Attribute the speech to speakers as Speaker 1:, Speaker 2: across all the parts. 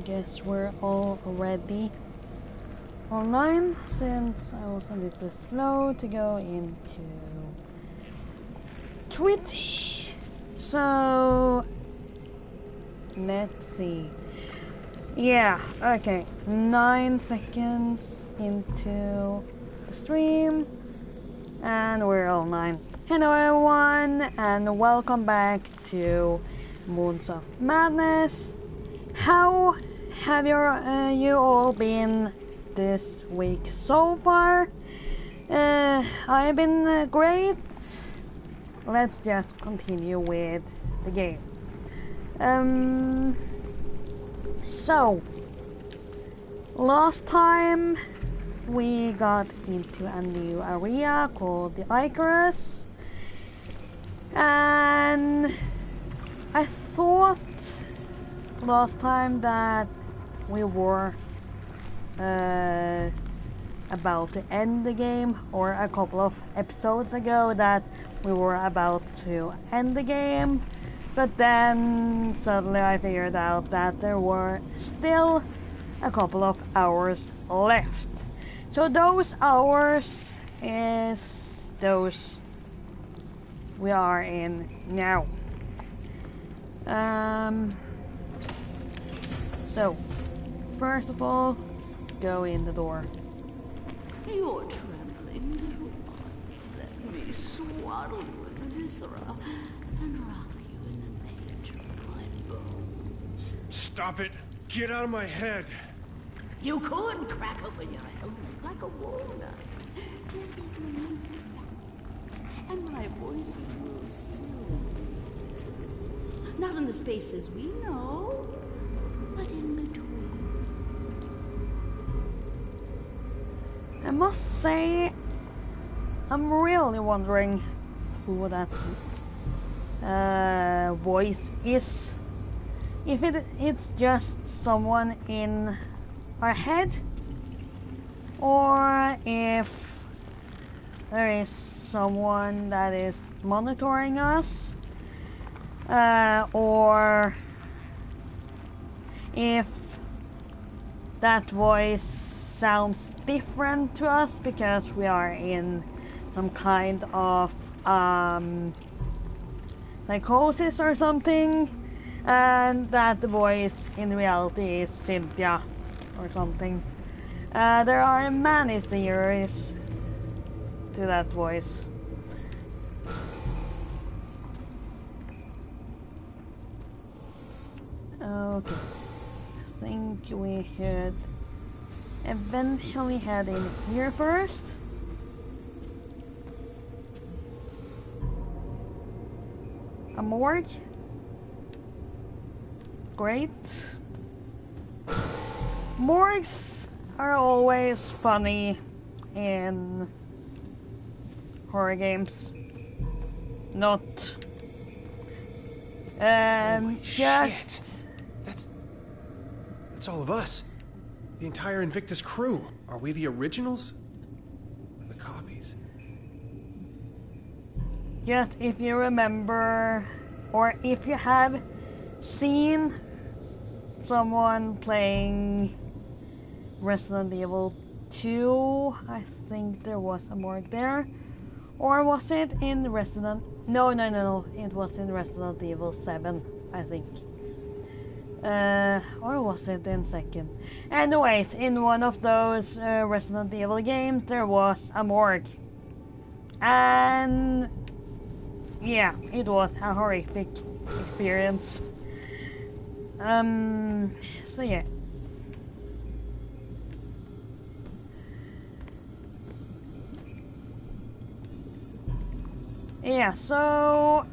Speaker 1: guess we're already online since I was a little slow to go into Twitch. So let's see. Yeah, okay. 9 seconds into the stream and we're online. Hello everyone and welcome back to Moons of Madness. How have you all been this week so far? I've been great. Let's just continue with the game. So last time we got into a new area called the Icarus, and I thought last time that we were about to end the game, or a couple of episodes ago that we were about to end the game, but then suddenly I figured out that there were still a couple of hours left. So those hours is those we are in now. So first of all, go in the door.
Speaker 2: You're trembling, little one. Let me swaddle you in viscera and rock you in the nature of my bones.
Speaker 3: Stop it! Get out of my head!
Speaker 2: You could crack open your helmet like a walnut. And my voices will still. Not in the spaces we know, but in between.
Speaker 1: I must say, I'm really wondering who that voice is. If it's just someone in our head, or if there is someone that is monitoring us, or if that voice sounds different to us because we are in some kind of psychosis or something, and that the voice in reality is Cynthia or something. There are many theories to that voice. Okay, I think we should eventually head in here first. A morgue. Great. Morgues are always funny in horror games. Not
Speaker 3: Holy
Speaker 1: just
Speaker 3: shit! That's all of us. The entire Invictus crew. Are we the originals? Or the copies?
Speaker 1: just if you remember, or if you have seen someone playing Resident Evil 2, I think there was a morgue there. Or was it in Resident... No, it was in Resident Evil 7, I think. Or was it in second? Anyways, in one of those Resident Evil games, there was a morgue. And... yeah, it was a horrific experience. So yeah. Yeah, so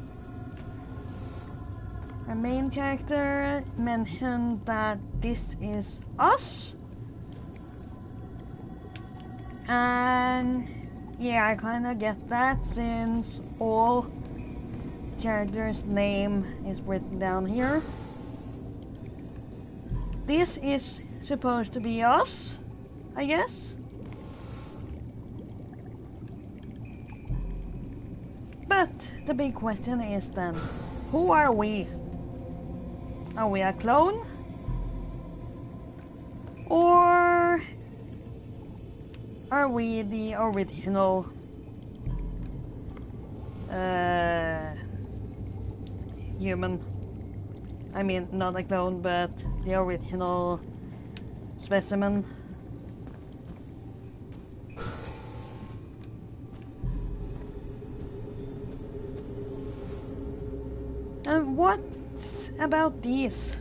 Speaker 1: our main character mentioned that this is us, and yeah, I kind of get that since all characters' name is written down here. This is supposed to be us, I guess. But the big question is then, who are we? Are we a clone? are we the original human? I mean, not a clone, but the original specimen. And what about these?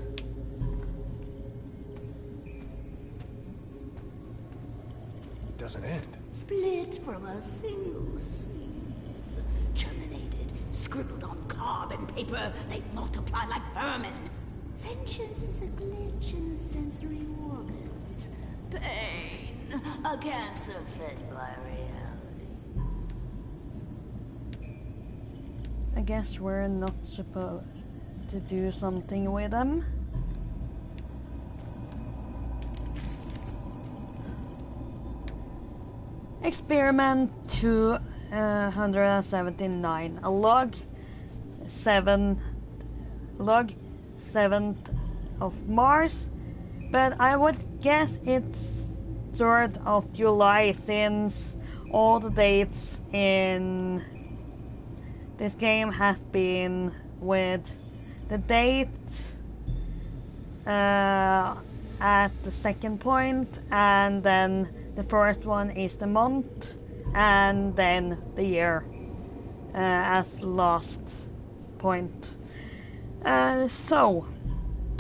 Speaker 3: It doesn't end.
Speaker 2: Split from a single seed. Germinated, scribbled on carbon paper, they multiply like vermin. Sentience is a glitch in the sensory organs. Pain, a cancer fed by reality.
Speaker 1: I guess we're not supposed to do something with them. Experiment 279, a log 7th of Mars, but I would guess it's 3rd of July since all the dates in this game have been with the date at the second point, and then the first one is the month, and then the year as last point. So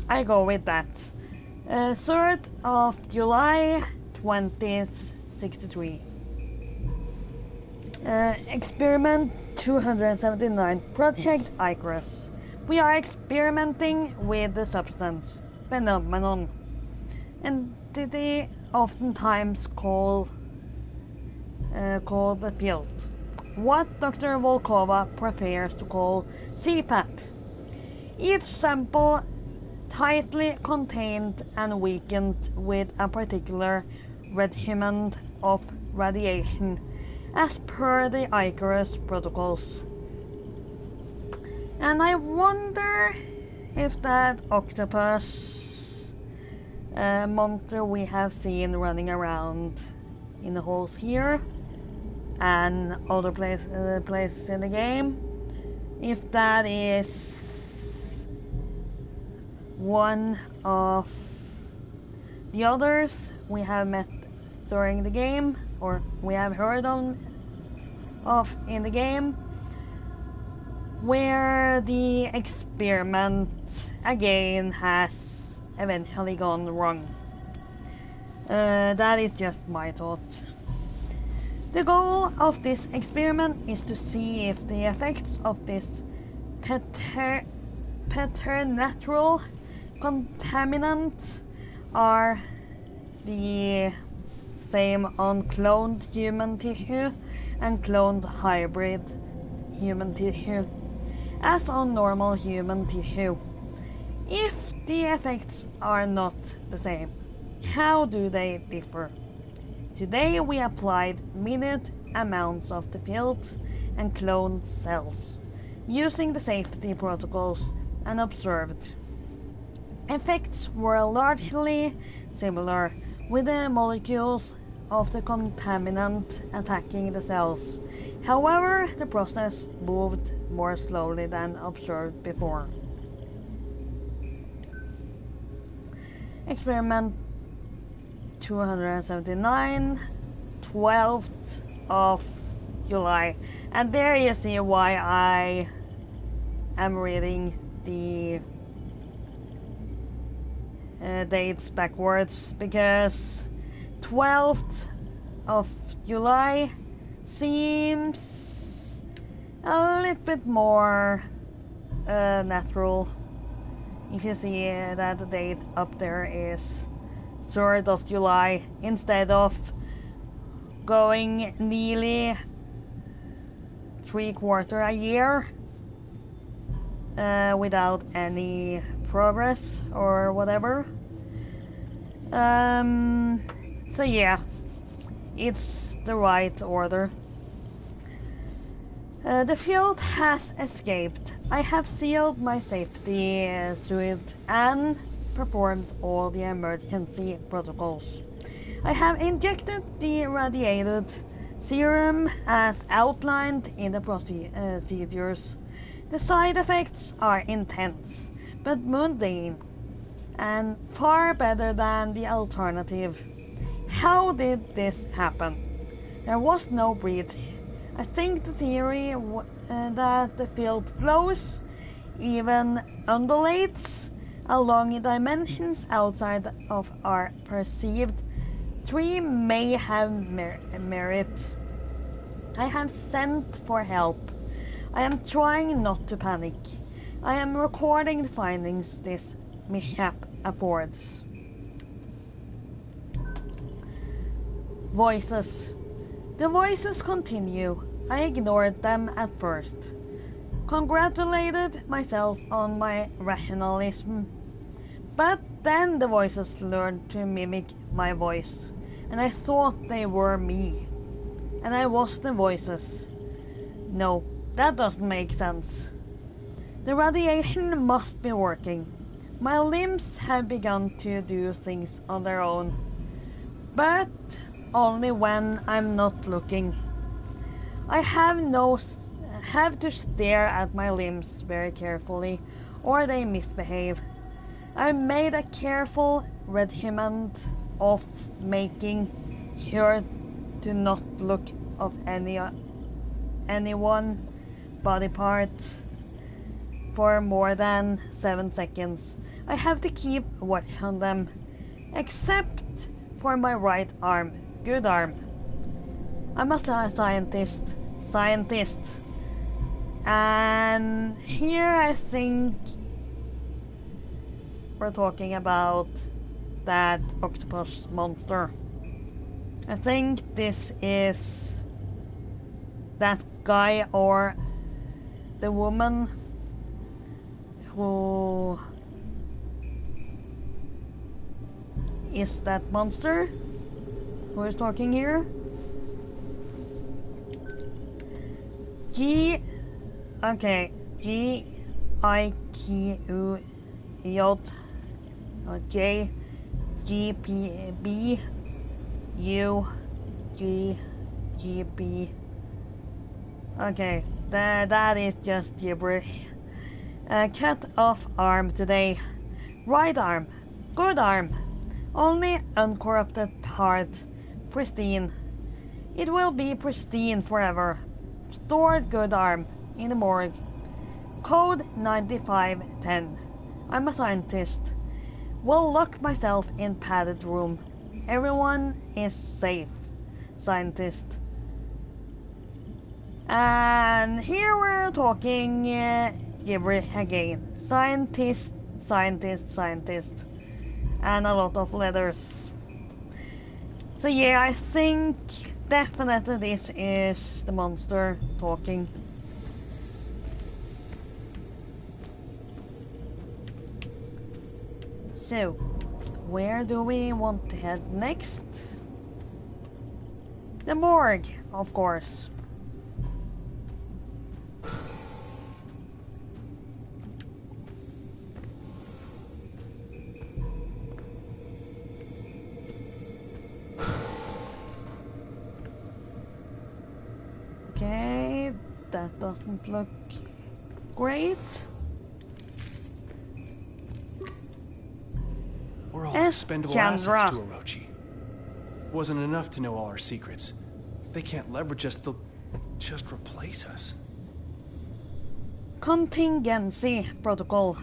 Speaker 1: I go with that. 3rd of July 2063. Experiment 279, Project Icarus. We are experimenting with the substance, phenomenon, entity oftentimes called the field. What Dr. Volkova prefers to call CPAT. Each sample tightly contained and weakened with a particular regimen of radiation as per the Icarus protocols. And I wonder if that octopus monster we have seen running around in the halls here and other places in the game, if that is one of the others we have met during the game, or we have heard of in the game, where the experiment again has eventually gone wrong. That is just my thought. The goal of this experiment is to see if the effects of this preternatural contaminant are the same on cloned human tissue and cloned hybrid human tissue as on normal human tissue. If the effects are not the same, how do they differ? Today we applied minute amounts of the fields and cloned cells, using the safety protocols, and observed. Effects were largely similar, with the molecules of the contaminant attacking the cells. However, the process moved more slowly than observed before. Experiment 279, 12th of July. And there you see why I am reading the dates backwards, because 12th of July seems a little bit more natural. If you see that the date up there is 3rd of July instead of going nearly 3/4 a year without any progress or whatever. So yeah, it's the right order. The field has escaped. I have sealed my safety suit and performed all the emergency protocols. I have injected the irradiated serum as outlined in the procedures. The side effects are intense, but mundane, and far better than the alternative. How did this happen? There was no breath. I think the theory that the field flows, even undulates, along dimensions outside of our perceived tree may have merit. I have sent for help. I am trying not to panic. I am recording the findings this mishap affords. Voices. The voices continue. I ignored them at first. Congratulated myself on my rationalism. But then the voices learned to mimic my voice, and I thought they were me. And I was the voices. No, that doesn't make sense. The radiation must be working. My limbs have begun to do things on their own, but only when I'm not looking. I have to stare at my limbs very carefully, or they misbehave. I made a careful regiment of making sure to not look of anyone body parts for more than 7 seconds. I have to keep watch on them, except for my right arm. Good arm. I'm a scientist. And here I think we're talking about that octopus monster. I think this is that guy or the woman who is that monster who is talking here. Okay, GIQUJ J G P B U G G B. Okay, that is just gibberish. Cut off arm today. Right arm. Good arm. Only uncorrupted part. Pristine. It will be pristine forever. Stored good arm. In the morgue. Code 9510. I'm a scientist. Will lock myself in padded room. Everyone is safe. Scientist. And here we're talking gibberish again. Scientist. And a lot of letters. So yeah, I think definitely this is the monster talking. So, where do we want to head next? The morgue, of course. Okay, that doesn't look great.
Speaker 3: We're all expendable assets to Orochi. Wasn't enough to know all our secrets. They can't leverage us, they'll just replace us.
Speaker 1: Contingency protocol.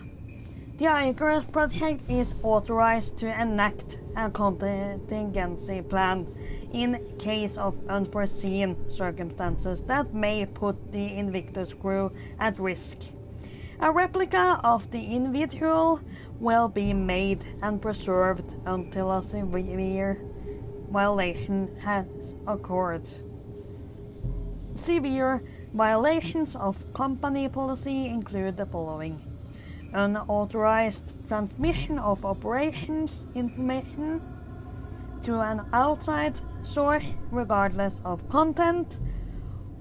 Speaker 1: The Icarus project is authorized to enact a contingency plan in case of unforeseen circumstances that may put the Invictus crew at risk. A replica of the individual will be made and preserved until a severe violation has occurred. Severe violations of company policy include the following: unauthorized transmission of operations information to an outside source regardless of content,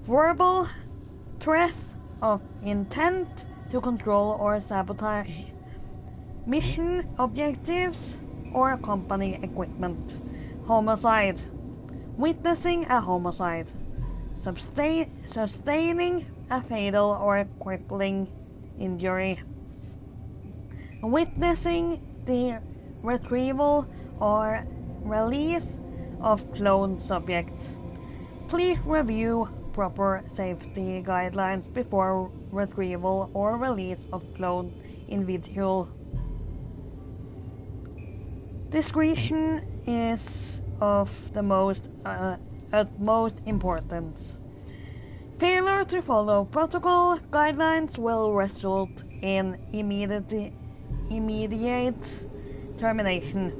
Speaker 1: verbal threat of intent to control or sabotage mission objectives or company equipment, Homicide. Witnessing a homicide. Sustaining a fatal or crippling injury. Witnessing the retrieval or release of cloned subjects. Please review proper safety guidelines before retrieval or release of cloned individual. Discretion is of the utmost importance. Failure to follow protocol guidelines will result in immediate termination,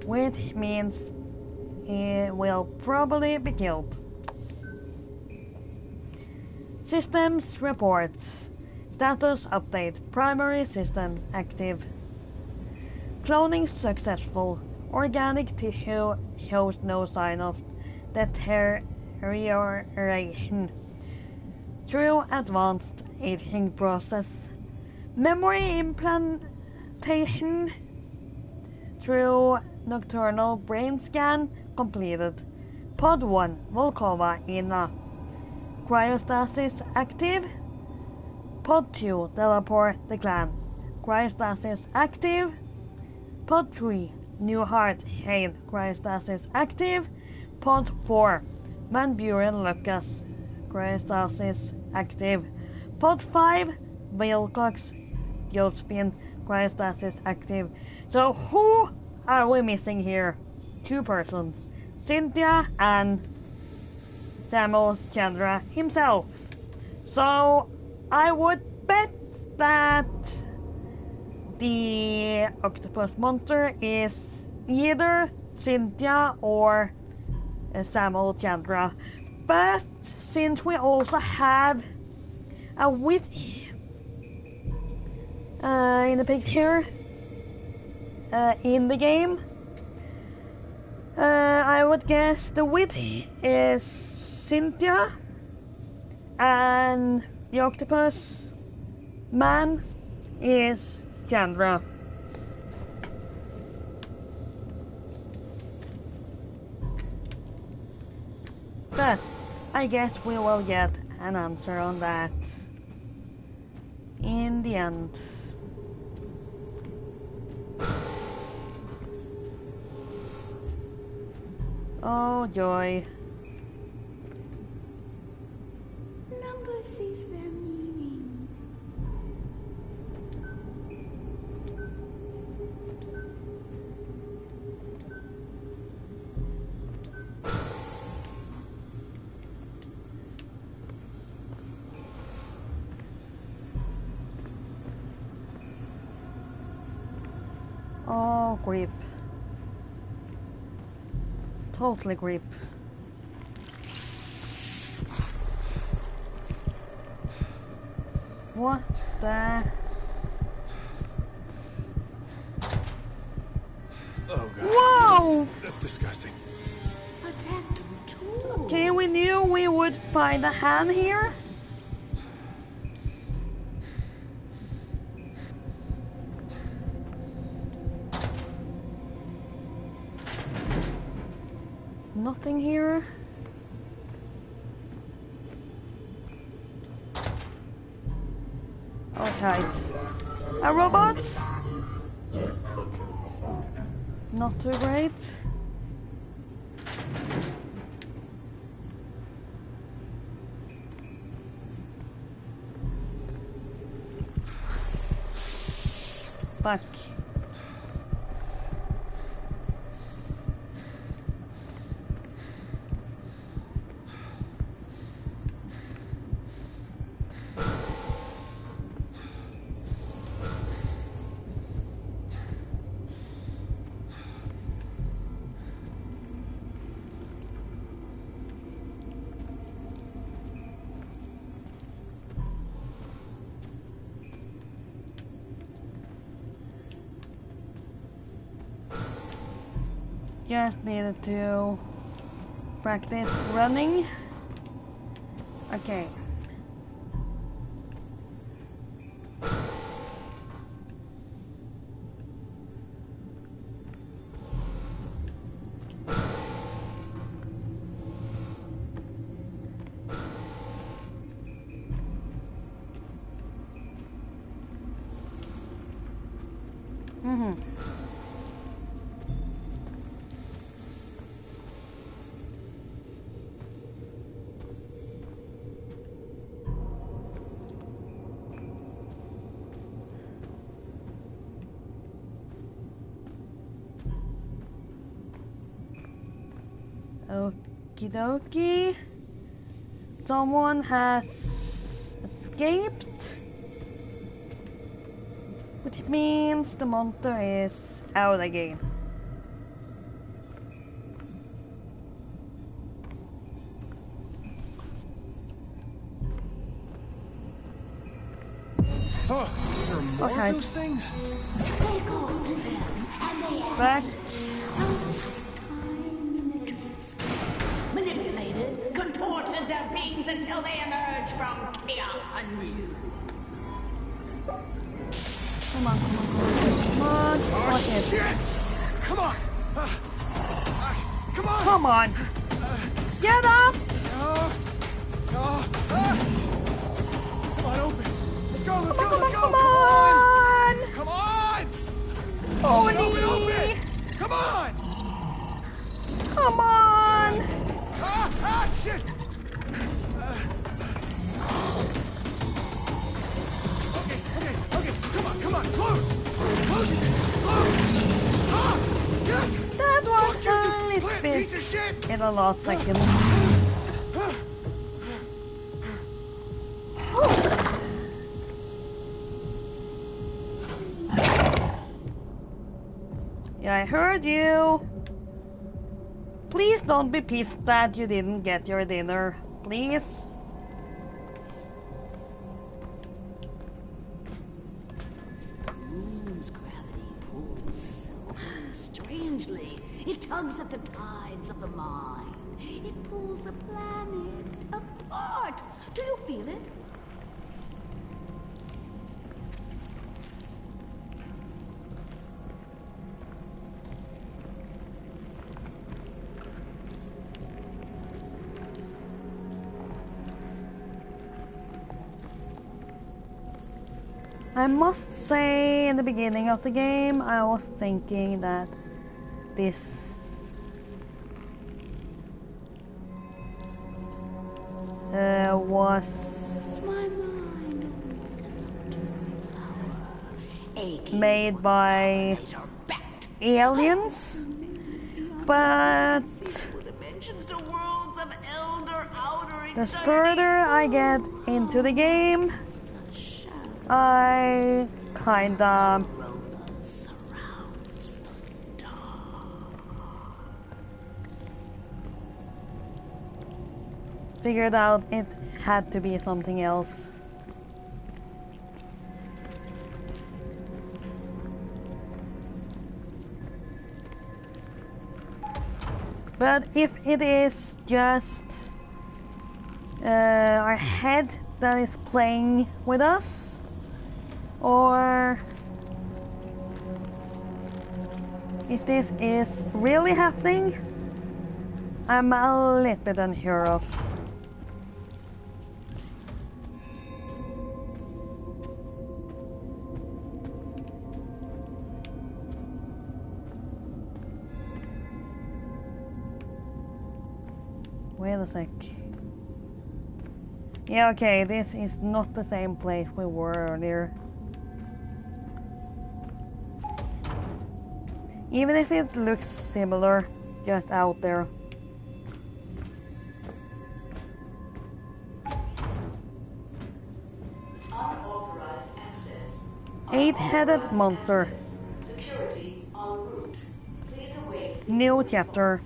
Speaker 1: which means he will probably be killed. Systems reports. Status update. Primary system active. Cloning successful. Organic tissue shows no sign of deterioration through advanced aging process. Memory implantation through nocturnal brain scan completed. Pod 1 Volkova Ina. Cryostasis active. Pod 2 Delaport the Clan. Cryostasis active. Pod 3 New Heart Shade. Cryostasis active. Pod 4 Van Buren Lucas. Cryostasis active. Pod 5 Wilcox Josephine. Cryostasis active. So who are we missing here? Two persons. Cynthia and Samuel Chandra himself. So I would bet that the octopus monster is either Cynthia or Samuel Chandra. But since we also have a witch in the picture in the game, I would guess the witch is Cynthia and the octopus man is Chandra. But I guess we will get an answer on that in the end. Oh joy.
Speaker 2: Number sees their meaning.
Speaker 1: Oh, creep. Totally creep. What the?
Speaker 3: Oh god.
Speaker 1: Whoa!
Speaker 3: That's disgusting.
Speaker 2: A tactile tool.
Speaker 1: Okay, we knew we would find a hand here. Nothing here. Okay. A robot? Not too great. Back. Just needed to practice running. Okay. Okie dokie. Someone has escaped. Which means the monster is out again.
Speaker 3: Oh, there are more of those things?
Speaker 2: They called to them, and they
Speaker 1: Back.
Speaker 2: answered. Outside time in the dreamscape. Manipulated, contorted their beings until they emerged from chaos anew.
Speaker 1: Come on, come on, come on, come on.
Speaker 3: Oh,
Speaker 1: Shit.
Speaker 3: shit! Come on! Come on!
Speaker 1: Come on! Get up!
Speaker 3: Come on, open! Let's go, let's go,
Speaker 1: Come
Speaker 3: let's go!
Speaker 1: on! Come on!
Speaker 3: Come on!
Speaker 1: Open,
Speaker 3: Open! Come on!
Speaker 1: Come on!
Speaker 3: Shit! Okay, come on, close! Close it! Close! Yes!
Speaker 1: That was only
Speaker 3: Plant piece of shit!
Speaker 1: spit in the last second. Yeah, I heard you. Please don't be pissed that you didn't get your dinner. Please.
Speaker 2: Moon's gravity pulls so strangely. It tugs at the tides of the mind. It pulls the planet apart. Do you feel it?
Speaker 1: I must say, in the beginning of the game, I was thinking that this was
Speaker 2: My mind aching
Speaker 1: made by aliens, but
Speaker 2: dimensions to worlds of elder outer
Speaker 1: the further I get into the game, I kinda
Speaker 2: surrounds the dark.
Speaker 1: figured out it had to be something else. But if it is just our head that is playing with us, or if this is really happening, I'm a little bit unsure of. Wait a sec. Yeah, okay, this is not the same place we were earlier. Even if it looks similar, just out there.
Speaker 2: Unauthorized access.
Speaker 1: 8-headed monster.
Speaker 2: Security en route. Please await.
Speaker 1: New chapter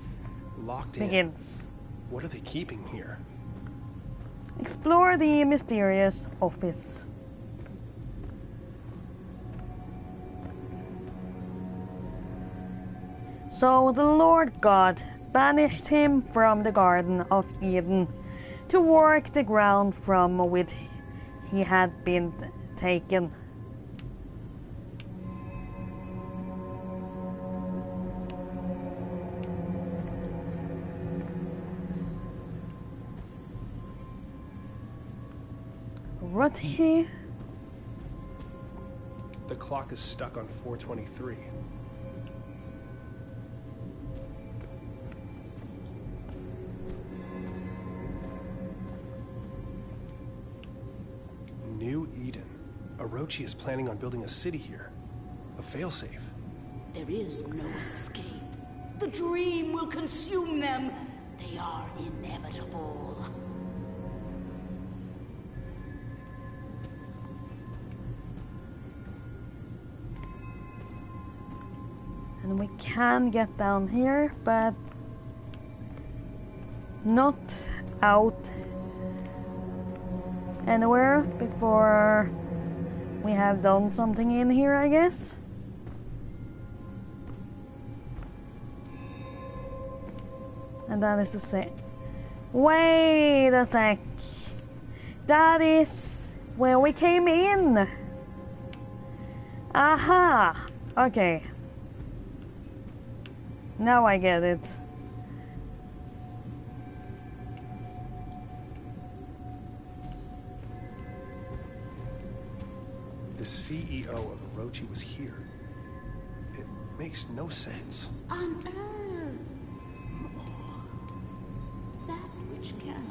Speaker 3: Locked in.
Speaker 1: begins.
Speaker 3: What are they keeping here?
Speaker 1: Explore the mysterious office. So the Lord God banished him from the Garden of Eden to work the ground from which he had been taken. What he?
Speaker 3: The clock is stuck on 4:23. New Eden. Orochi is planning on building a city here. A failsafe.
Speaker 2: There is no escape. The dream will consume them. They are inevitable.
Speaker 1: And we can get down here, but not out anywhere before we have done something in here, I guess. And that is to say, wait a sec, that is where we came in. Aha, okay, now I get it.
Speaker 3: The CEO of Orochi was here. It makes no sense.
Speaker 2: On Earth. That which cannot.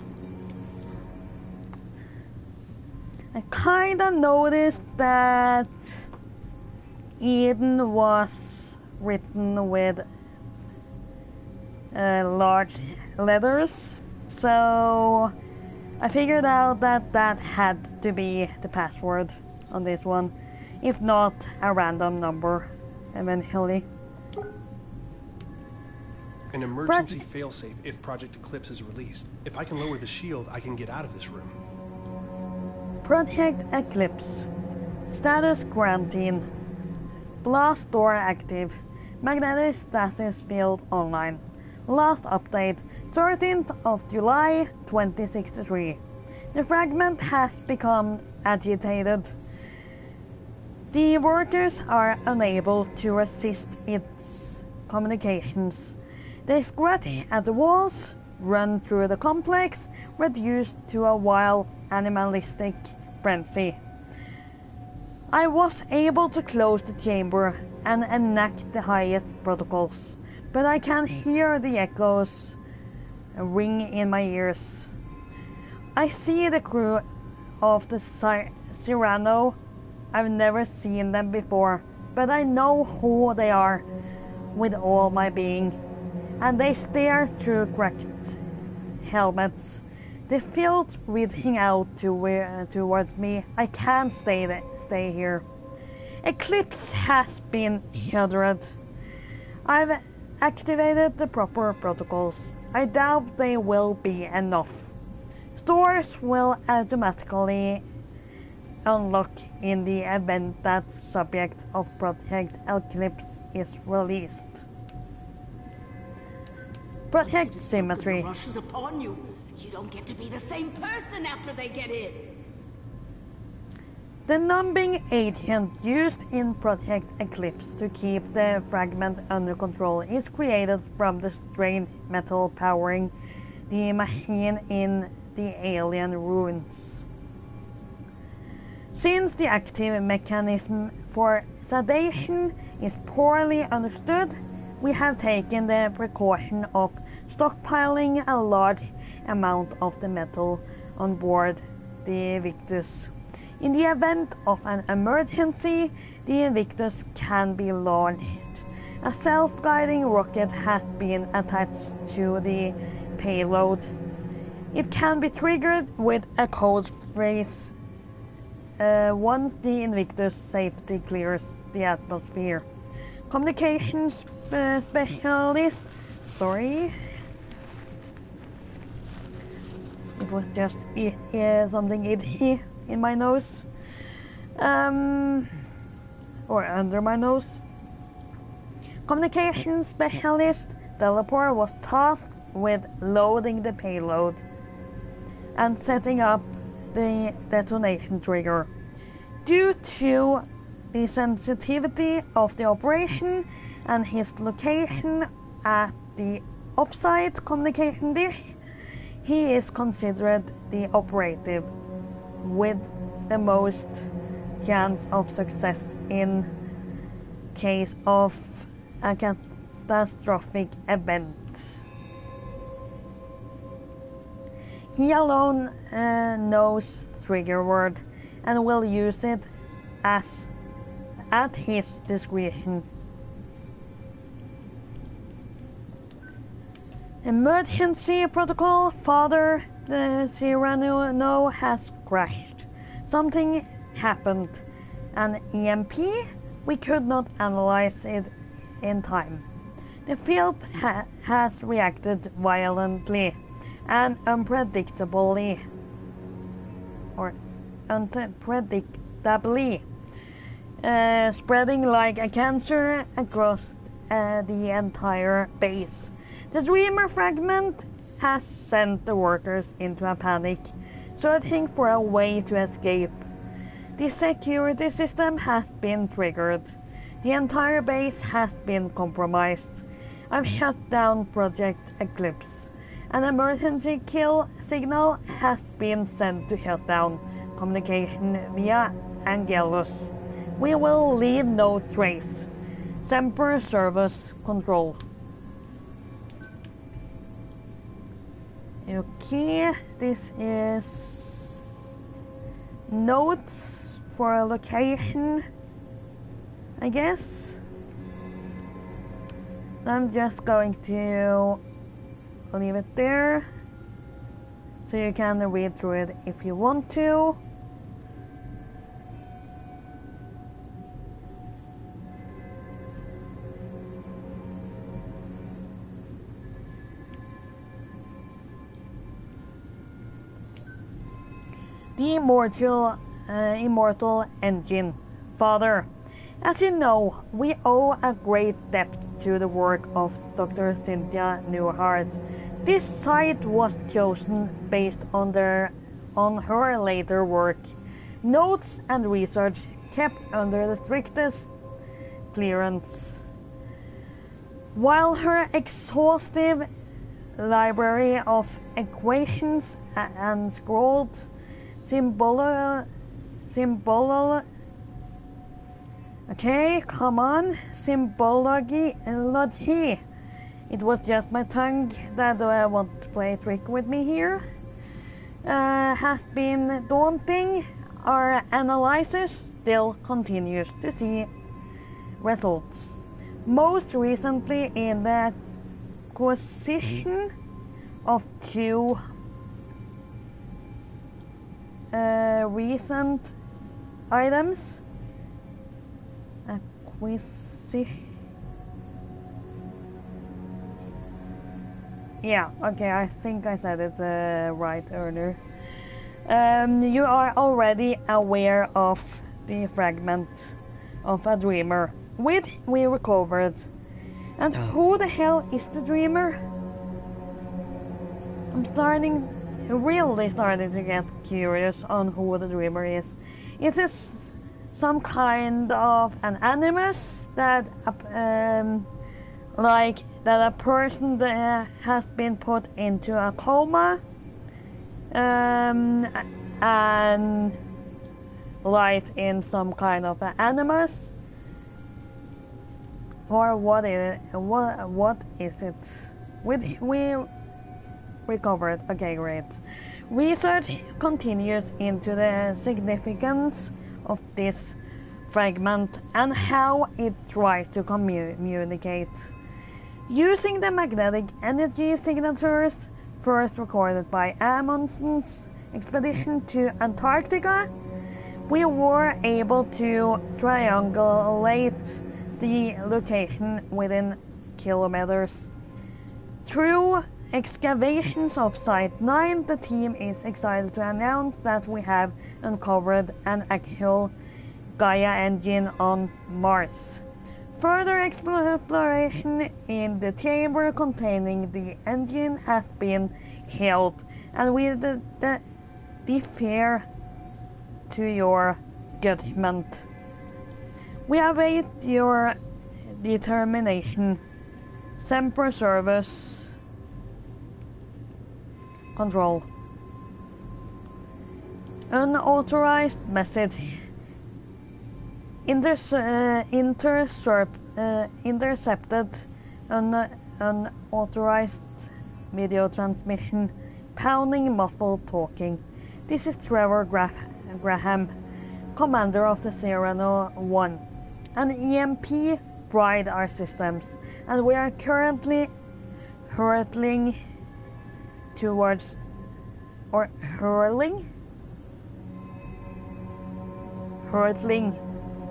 Speaker 1: I kinda noticed that Eden was written with large letters, so I figured out that that had to be the password on this one, if not a random number eventually.
Speaker 3: An emergency failsafe if Project Eclipse is released. If I can lower the shield, I can get out of this room.
Speaker 1: Project Eclipse. Status quarantine. Blast door active. Magnetic status field online. Last update 13th of July 2063. The fragment has become agitated. The workers are unable to resist its communications. They scratch at the walls, run through the complex, reduced to a wild animalistic frenzy. I was able to close the chamber and enact the highest protocols, but I can hear the echoes ring in my ears. I see the crew of the Cyrano. I've never seen them before, but I know who they are with all my being, and they stare through cracked helmets. The field reaching out towards me. I can't stay here. Eclipse has been shuttered. I've activated the proper protocols. I doubt they will be enough. Stores will automatically unlock in the event that subject of Project Eclipse is released. Project Symmetry.
Speaker 2: The rush is upon you. You don't get to be the same person after they get in.
Speaker 1: The numbing agent used in Project Eclipse to keep the fragment under control is created from the strained metal powering the machine in the alien ruins. Since the active mechanism for sedation is poorly understood, we have taken the precaution of stockpiling a large amount of the metal on board the Invictus. In the event of an emergency, the Invictus can be launched. A self-guiding rocket has been attached to the payload. It can be triggered with a code phrase once the Invictus safety clears the atmosphere. Communications specialist. Sorry. It was just something itchy in my nose. Or under my nose. Communications specialist Teleport was tasked with loading the payload and setting up the detonation trigger. Due to the sensitivity of the operation and his location at the offsite communication dish, he is considered the operative with the most chance of success in case of a catastrophic event. He alone knows trigger word and will use it at his discretion. Emergency protocol. Father, the Cyrano has crashed. Something happened. An EMP? We could not analyze it in time. The field has reacted violently and unpredictably, spreading like a cancer across the entire base. The Dreamer fragment has sent the workers into a panic, searching for a way to escape. The security system has been triggered. The entire base has been compromised. I've shut down Project Eclipse. An emergency kill signal has been sent to shut down communication via Angelus. We will leave no trace. Semper Service Control. Okay, this is notes for a location, I guess. So I'm just going to leave it there, so you can read through it if you want to. The immortal engine. Father, as you know, we owe a great debt to the work of Dr. Cynthia Newhart. This site was chosen based on her later work, notes and research kept under the strictest clearance. While her exhaustive library of equations and scrolled symbology. Okay, come on. Symbology. It was just my tongue that want to play a trick with me here. Has been daunting. Our analysis still continues to see results. Most recently in the acquisition of two recent items. Yeah, okay, I think I said it right earlier. You are already aware of the fragment of a dreamer, which we recovered. And who the hell is the dreamer? I'm really starting to get curious on who the dreamer is. Is this some kind of an animus that like that a person that has been put into a coma and lies in some kind of an animus, or what is it? Which we recovered. Okay, great. Research continues into the significance of this fragment and how it tries to communicate. Using the magnetic energy signatures first recorded by Amundsen's expedition to Antarctica, we were able to triangulate the location within kilometers. Through excavations of Site 9, the team is excited to announce that we have uncovered an actual Gaia engine on Mars. Further exploration in the chamber containing the engine has been held, and we defer to your judgment. We await your determination. Semper Service Control. Unauthorized message. Intercepted unauthorized video transmission. Pounding muffled talking. This is Trevor Graham, commander of the Cyrano 1. An EMP fried our systems, and we are currently hurtling towards, or hurtling,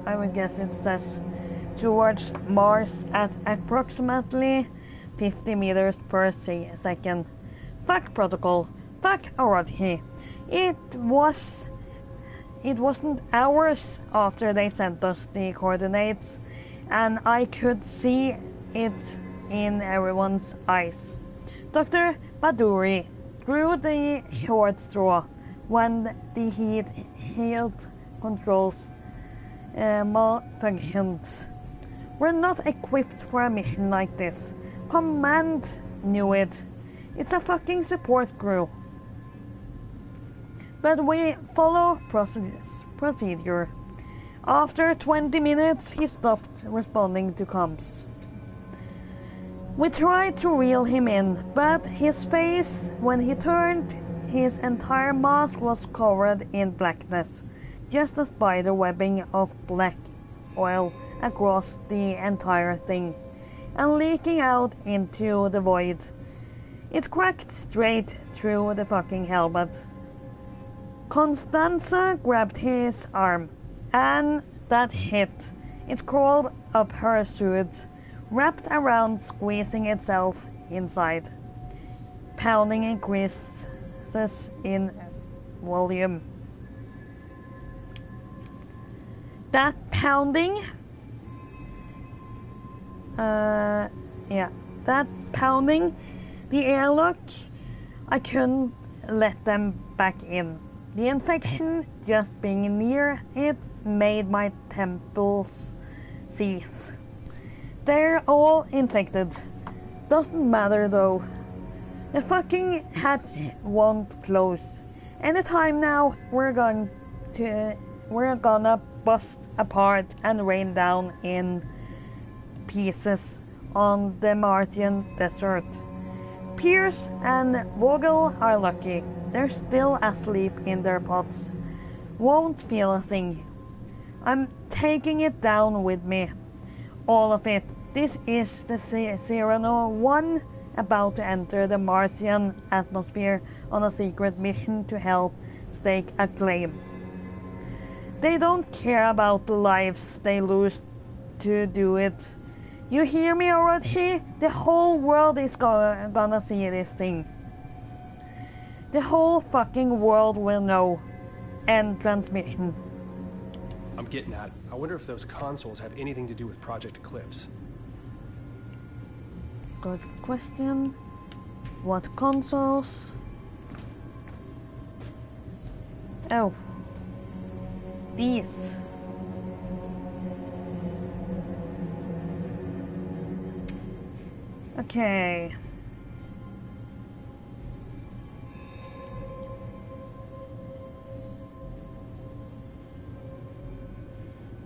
Speaker 1: I would guess it says, towards Mars at approximately 50 meters per second. Fuck protocol. Fuck Orochi. It wasn't hours after they sent us the coordinates, and I could see it in everyone's eyes. Dr. Baduri drew the short straw when the heat controls malfunctioned. We're not equipped for a mission like this. Command knew it. It's a fucking support crew. But we follow procedure. After 20 minutes, he stopped responding to comms. We tried to reel him in, but his face, when he turned, his entire mask was covered in blackness, just a spider webbing of black oil across the entire thing, and leaking out into the void. It cracked straight through the fucking helmet. Constanza grabbed his arm, and that hit. It crawled up her suit, wrapped around, squeezing itself inside. Pounding increases in volume. That pounding, that pounding, the airlock, I couldn't let them back in. The infection just being near it made my temples seize. They're all infected. Doesn't matter though. The fucking hatch won't close. Anytime now, we're gonna bust apart and rain down in pieces on the Martian desert. Pierce and Vogel are lucky. They're still asleep in their pots. Won't feel a thing. I'm taking it down with me. All of it. This is the Cyrano 1 about to enter the Martian atmosphere on a secret mission to help stake a claim. They don't care about the lives they lose to do it. You hear me, Orochi? The whole world is gonna see this thing. The whole fucking world will know. End transmission.
Speaker 3: I'm getting at. I wonder if those consoles have anything to do with Project Eclipse.
Speaker 1: Good question. What consoles? Oh. These. Okay.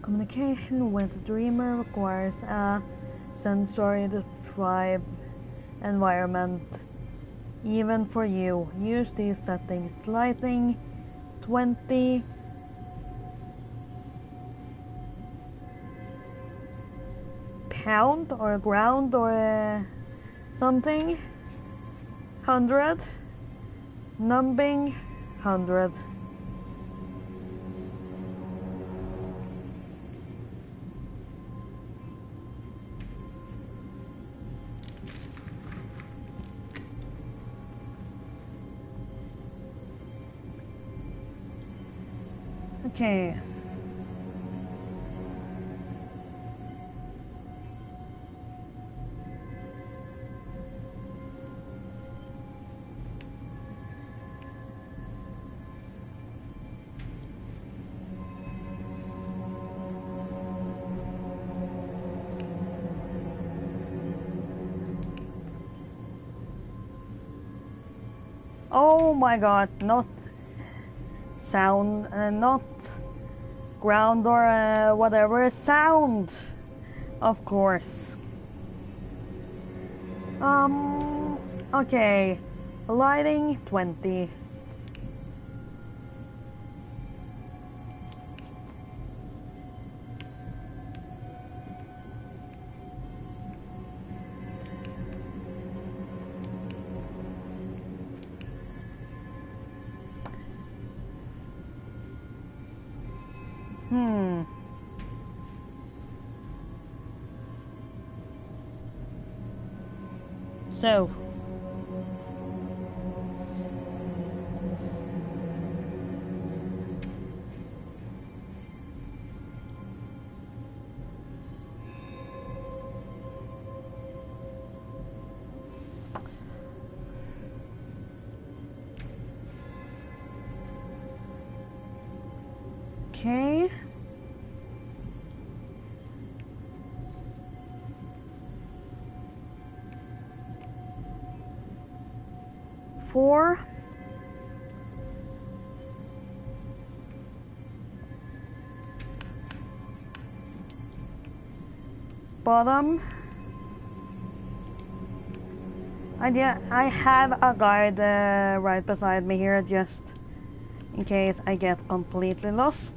Speaker 1: Communication with Dreamer requires a sensory-deprived environment. Even for you, use these settings. Lighting 20. Pound or ground or something. 100. Numbing 100. Okay. Oh my god, not sound, not ground or whatever, sound, of course. Okay, lighting 20. So, okay. Four. Bottom. I have a guide right beside me here, just in case I get completely lost.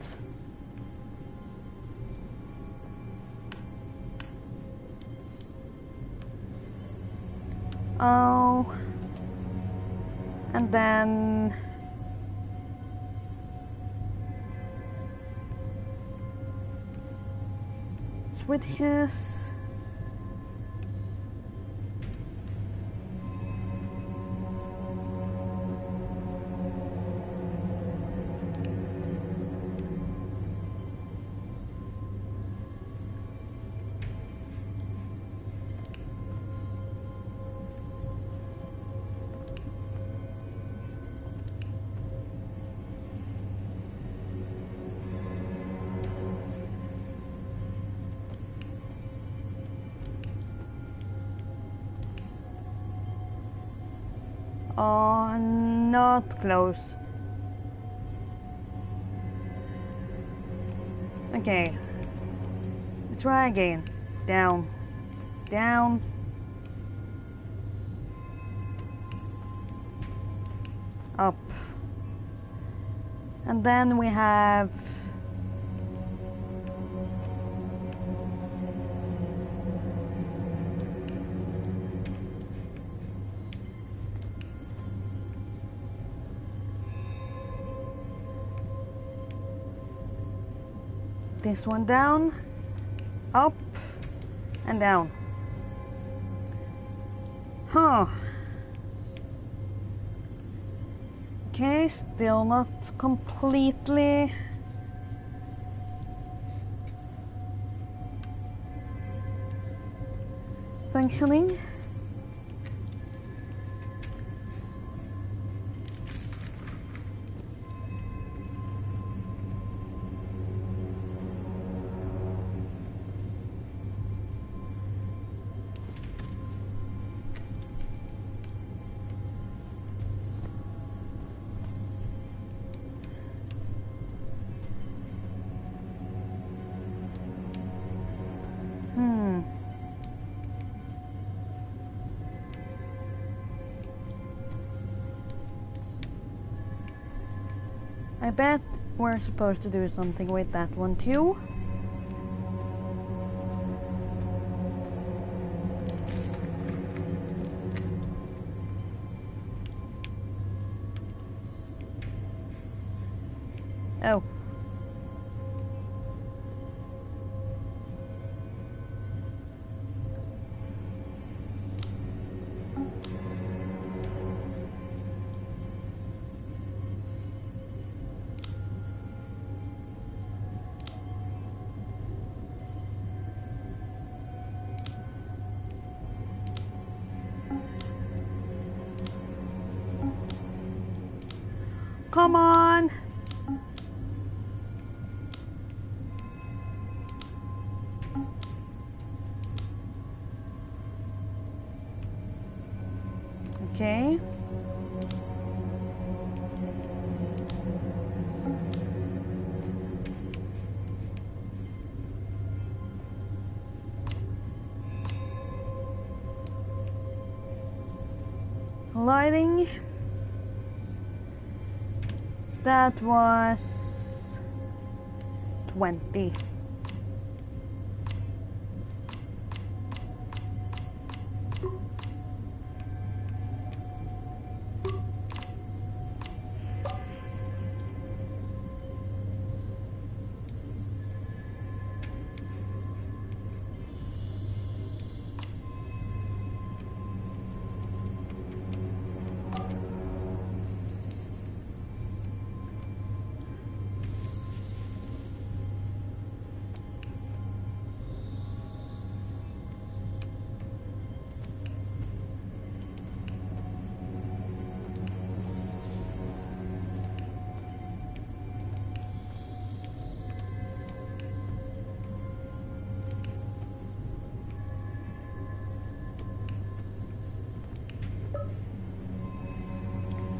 Speaker 1: Oh, and then switches. Oh, not close. Okay. Let's try again. Down. Down. Up. And then we have... this one down, up, and down. Huh. Okay, still not completely. Functioning. I bet we're supposed to do something with that one too. Oh. Come on! Okay. Lighting. That was 20.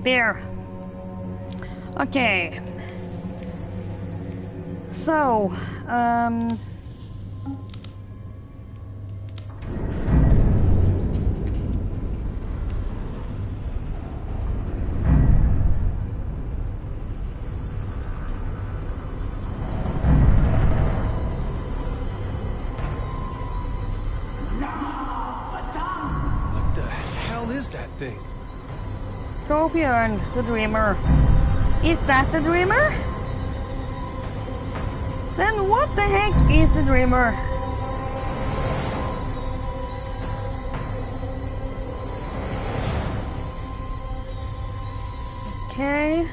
Speaker 1: There. Okay. So,
Speaker 3: What the hell is that thing?
Speaker 1: Torbjörn, the dreamer. Is that the dreamer? Then what the heck is the dreamer? Okay.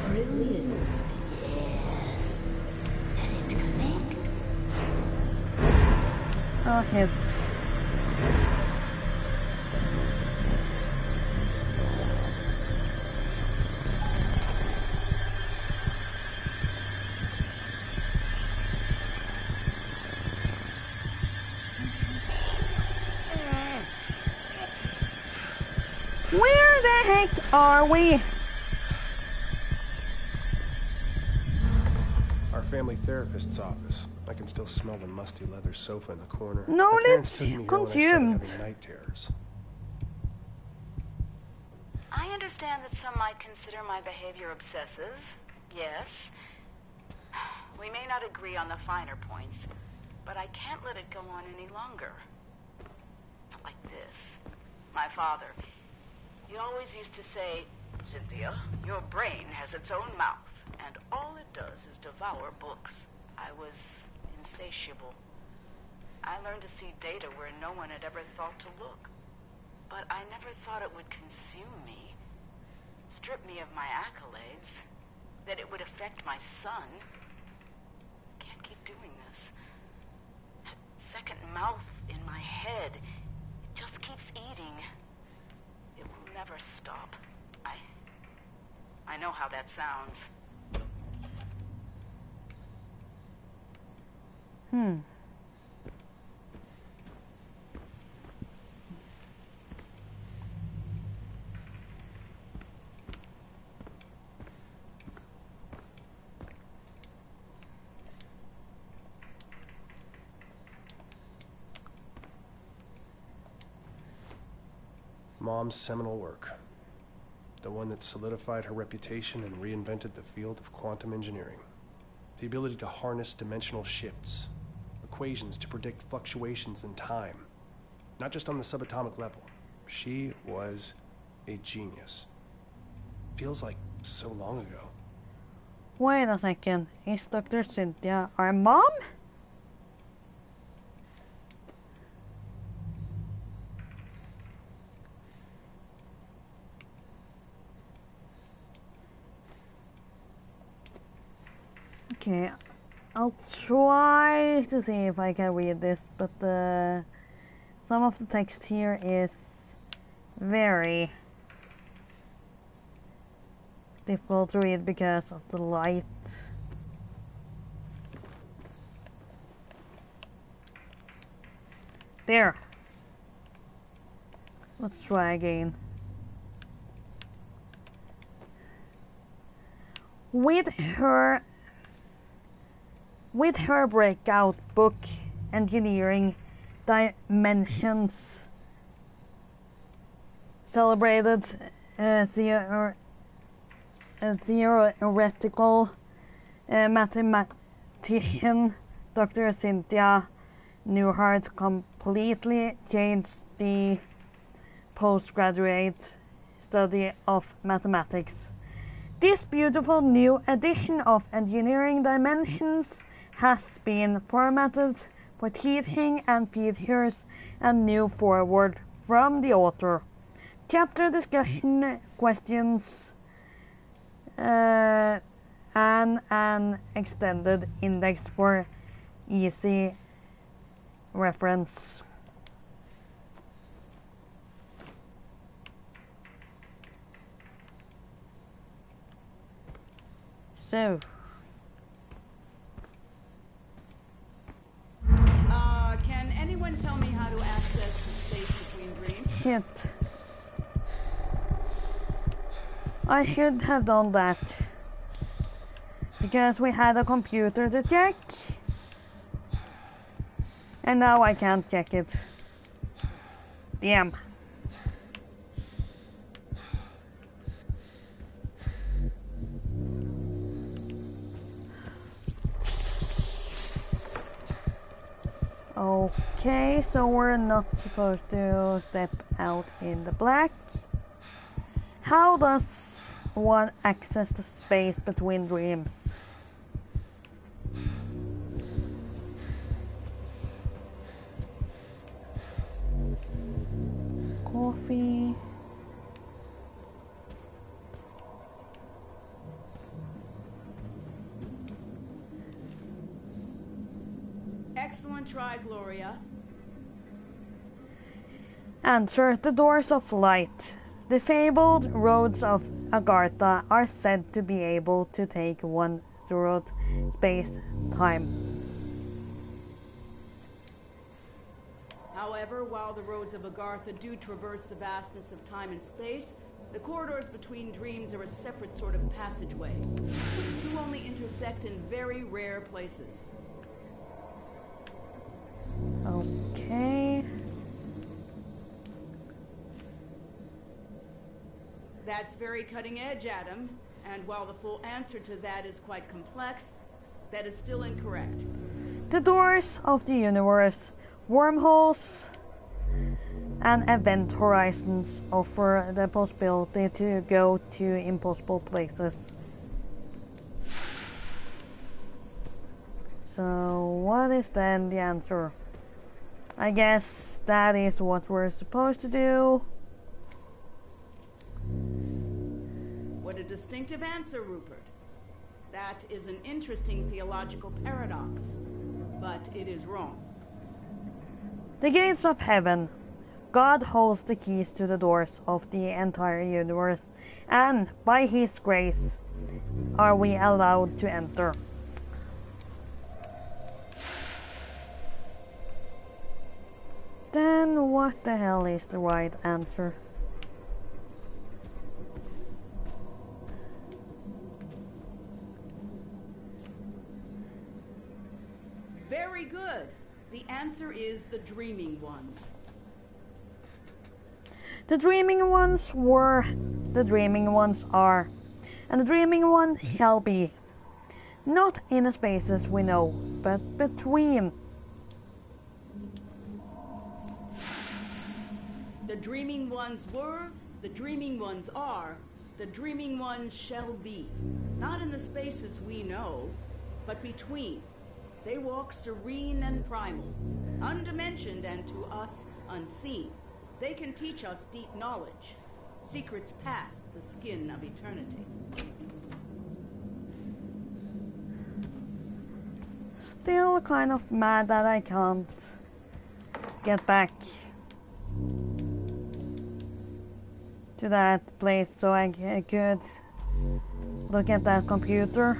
Speaker 2: Brilliance. Yes. Let it connect.
Speaker 1: Oh, hit. Where the heck are we?
Speaker 3: Our family therapist's office. I can still smell the musty leather sofa in the corner.
Speaker 1: No,
Speaker 3: My parents
Speaker 1: it's
Speaker 3: took me here when I started
Speaker 1: consumed.
Speaker 3: having night terrors.
Speaker 4: I understand that some might consider my behavior obsessive. Yes. We may not agree on the finer points, but I can't let it go on any longer. Not like this. My father, he always used to say, "Cynthia, your brain has its own mouth, and all it does is devour books." I was insatiable. I learned to see data where no one had ever thought to look. But I never thought it would consume me, strip me of my accolades, that it would affect my son. Can't keep doing this. That second mouth in my head, it just keeps eating. It will never stop. I know how that sounds.
Speaker 3: Mom's seminal work. The one that solidified her reputation and reinvented the field of quantum engineering. The ability to harness dimensional shifts, equations to predict fluctuations in time. Not just on the subatomic level. She was a genius. Feels like so long ago.
Speaker 1: Wait a second. Is Dr. Cynthia our mom? Okay, I'll try to see if I can read this, but some of the text here is very difficult to read because of the light. There. Let's try again. With her breakout book, Engineering Dimensions, celebrated theoretical mathematician Dr. Cynthia Newhart completely changed the postgraduate study of mathematics. This beautiful new edition of Engineering Dimensions has been formatted for teaching and features a new foreword from the author. Chapter discussion questions and an extended index for easy reference. So,
Speaker 5: can anyone tell me how to access the space between dreams?
Speaker 1: shit. I should have done that. Because we had a computer to check. And now I can't check it. Damn. Okay, so we're not supposed to step out in the black. How does one access the space between dreams? Coffee.
Speaker 5: Excellent try, Gloria.
Speaker 1: Answer the doors of light. The fabled roads of Agartha are said to be able to take one throughout space-time.
Speaker 5: However, while the roads of Agartha do traverse the vastness of time and space, the corridors between dreams are a separate sort of passageway, which two only intersect in very rare places.
Speaker 1: Okay.
Speaker 5: That's very cutting edge, Adam. And while the full answer to that is quite complex, that is still incorrect.
Speaker 1: The doors of the universe, wormholes, and event horizons offer the possibility to go to impossible places. So, what is then the answer? I guess that is what we're supposed to do.
Speaker 5: What a distinctive answer, Rupert. That is an interesting theological paradox, but it is wrong.
Speaker 1: The gates of heaven. God holds the keys to the doors of the entire universe, and by His grace are we allowed to enter. Then what the hell is the right answer?
Speaker 5: Very good. The answer is the dreaming ones.
Speaker 1: The dreaming ones were, the dreaming ones are, and the dreaming one shall be. Not in the spaces we know, but between.
Speaker 5: The dreaming ones were, the dreaming ones are, the dreaming ones shall be. Not in the spaces we know, but between. They walk serene and primal, undimensioned and to us unseen. They can teach us deep knowledge, secrets past the skin of eternity.
Speaker 1: Still kind of mad that I can't get back to that place so I could look at that computer.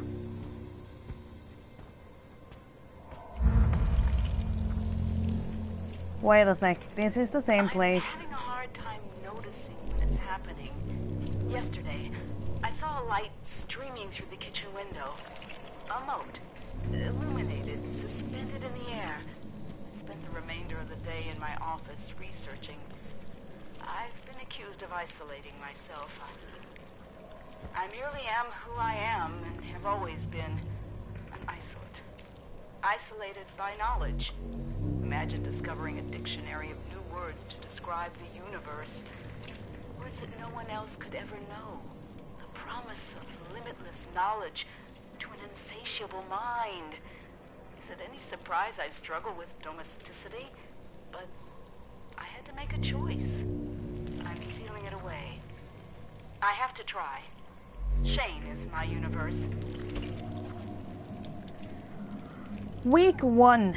Speaker 1: Wait a sec, this is the same place.
Speaker 4: I'm having a hard time noticing when it's happening. Yesterday, I saw a light streaming through the kitchen window. A mote, illuminated, suspended in the air. I spent the remainder of the day in my office researching. I've been accused of isolating myself. I merely am who I am and have always been an isolate. Isolated by knowledge. Imagine discovering a dictionary of new words to describe the universe. Words that no one else could ever know. The promise of limitless knowledge to an insatiable mind. Is it any surprise I struggle with domesticity? But I had to make a choice. I'm sealing it away. I have to try. Shane is my universe.
Speaker 1: Week 1.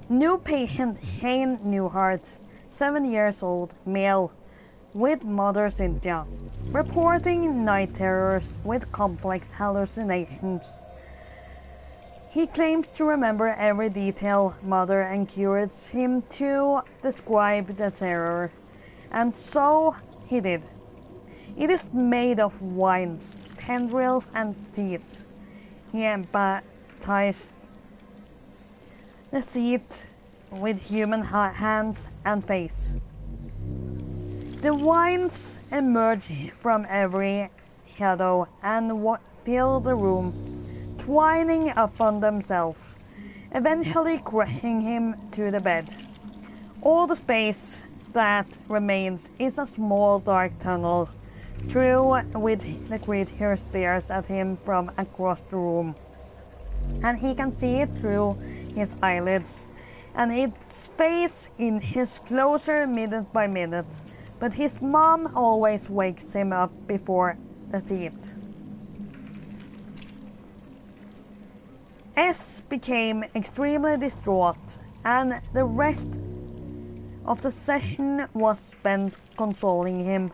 Speaker 1: New patient Shane Newhart, 7 years old, male, with mother Cynthia, reporting night terrors with complex hallucinations. He claims to remember every detail. Mother encourages him to describe the terror, and so he did. It is made of vines, tendrils, and teeth. He empathized the teeth with human hands and face. The vines emerge from every shadow and fill the room, twining upon themselves, eventually crushing him to the bed. All the space that remains is a small dark tunnel through which the creature stares at him from across the room, and he can see it through his eyelids, and its face inches closer minute by minute, but his mom always wakes him up before the teeth. S became extremely distraught, and the rest of the session was spent consoling him.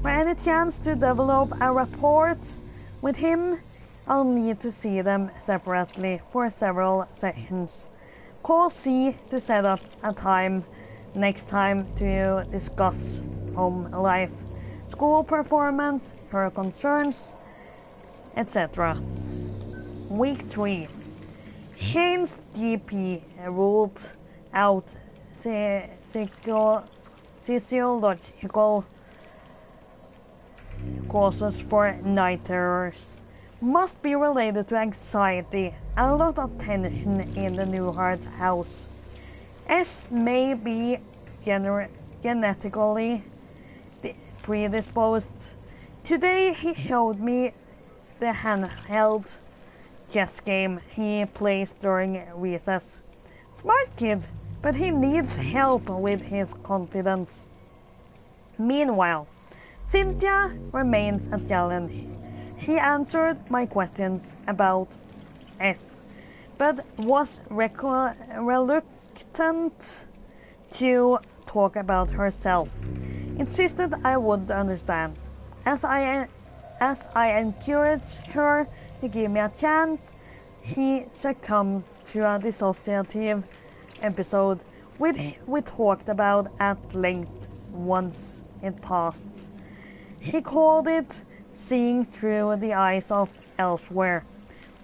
Speaker 1: For any chance to develop a rapport with him, I'll need to see them separately for several sessions. Call C to set up a time next time to discuss home life, school performance, her concerns, etc. Week 3. Shane's GP ruled out physiological causes for night terrors. Must be related to anxiety. A lot of tension in the Newhart house. S may be genetically predisposed. Today he showed me the handheld chess game he plays during recess. Smart kid, but he needs help with his confidence. Meanwhile, Cynthia remains a challenge. She answered my questions about S, but was reluctant to talk about herself. Insisted I would understand. As I encouraged her to give me a chance, he succumbed to a dissociative episode, which we talked about at length once it passed. He called it seeing through the eyes of elsewhere.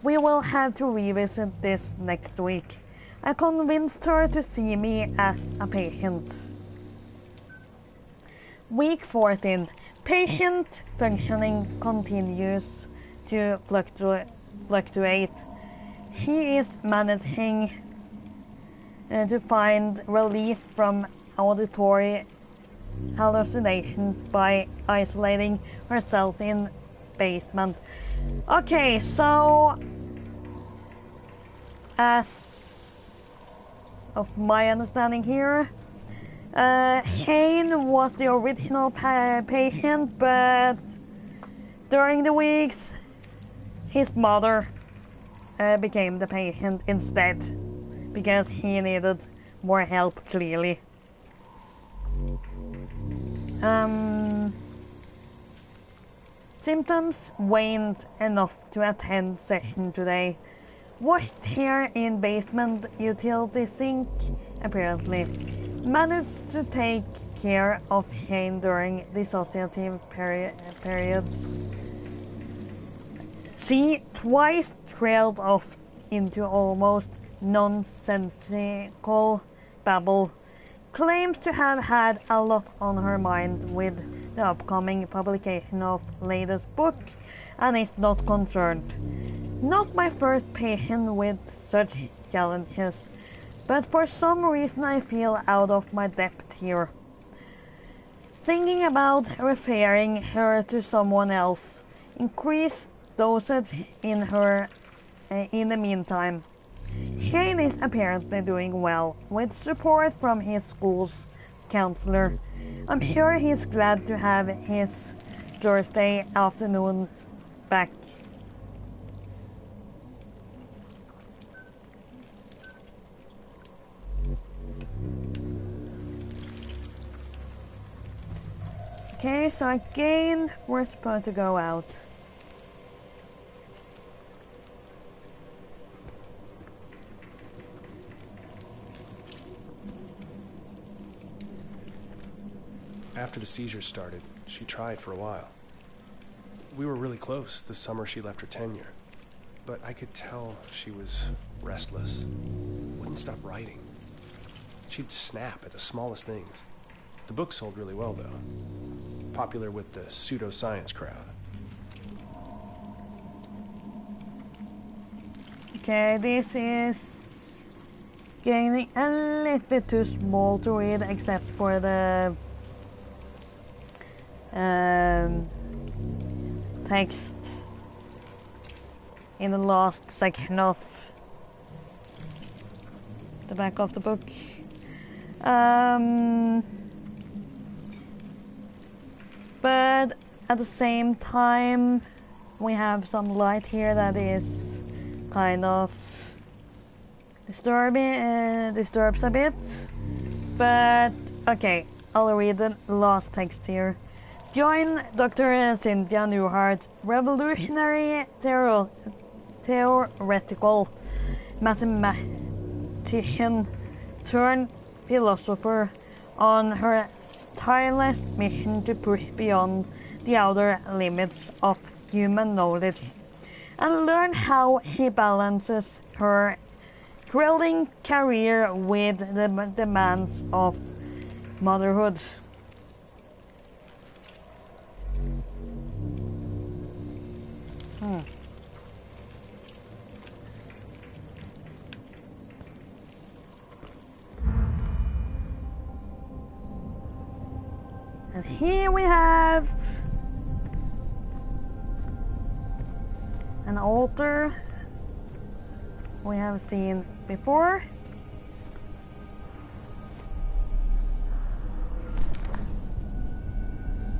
Speaker 1: We will have to revisit this next week. I convinced her to see me as a patient. Week 14. Patient functioning continues to fluctuate. He is managing to find relief from auditory hallucinations by isolating herself in basement. Okay, so as of my understanding here, Shane was the original patient, but during the weeks his mother became the patient instead because he needed more help, clearly. Symptoms waned enough to attend session today. Washed hair in basement utility sink, apparently. Managed to take care of Shane during dissociative periods. C twice trailed off into almost nonsensical babble. Claims to have had a lot on her mind with the upcoming publication of latest book and is not concerned. Not my first patient with such challenges, but for some reason I feel out of my depth here. Thinking about referring her to someone else. Increase dosage in her in the meantime. Shane is apparently doing well, with support from his school's counselor. I'm sure he's glad to have his Thursday afternoons back. Okay, so again, we're supposed to go out.
Speaker 3: After the seizure started, she tried for a while. We were really close the summer she left her tenure. But I could tell she was restless. Wouldn't stop writing. She'd snap at the smallest things. The book sold really well, though. Popular with the pseudoscience crowd.
Speaker 1: Okay, this is getting a little bit too small to read, except for the text in the last section of the back of the book. But at the same time, we have some light here that is kind of disturbs a bit. But okay, I'll read the last text here. Join Dr. Cynthia Newhart, revolutionary theoretical mathematician turned philosopher, on her tireless mission to push beyond the outer limits of human knowledge and learn how she balances her thrilling career with the demands of motherhood. And here we have an altar we have seen before.